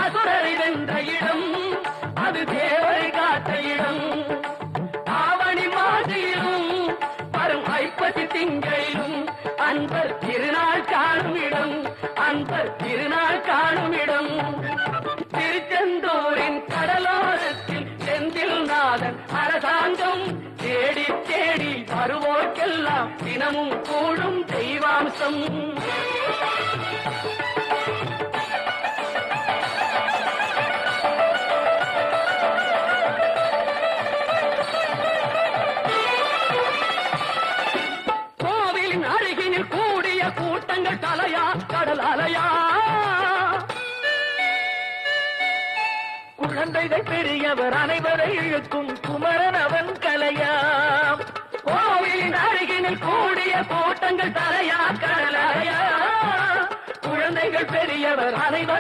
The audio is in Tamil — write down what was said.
அசுரரை வென்ற இடம் அது தேவரை காட்ட இடம். ஆவணி மாசியிலும் வரும் ஐப்பசி திங்களிலும் அன்பர் திருநாள் காணும் இடம், அன்பர் திருநாள் காணும் இடம். திருச்செந்தூரின் கடலோரத்தில் செந்தில் நாதன் அரசாங்கம் தேடி தேடி வருவோர்க்கெல்லாம் தினமும் கூடும் தெய்வாம்சம். கோவிலின் அருகினில் கூடிய கூட்டங்கள் தலையா கடல் அலையா, குழந்தைகள் பெரியவர் அனைவரை இழுக்கும் குமரன் அவன் கலையா. கோவிலின் அருகினில் கூடிய கூட்டங்கள் தலையா கடலையா, குழந்தைகள் பெரியவர் அனைவர்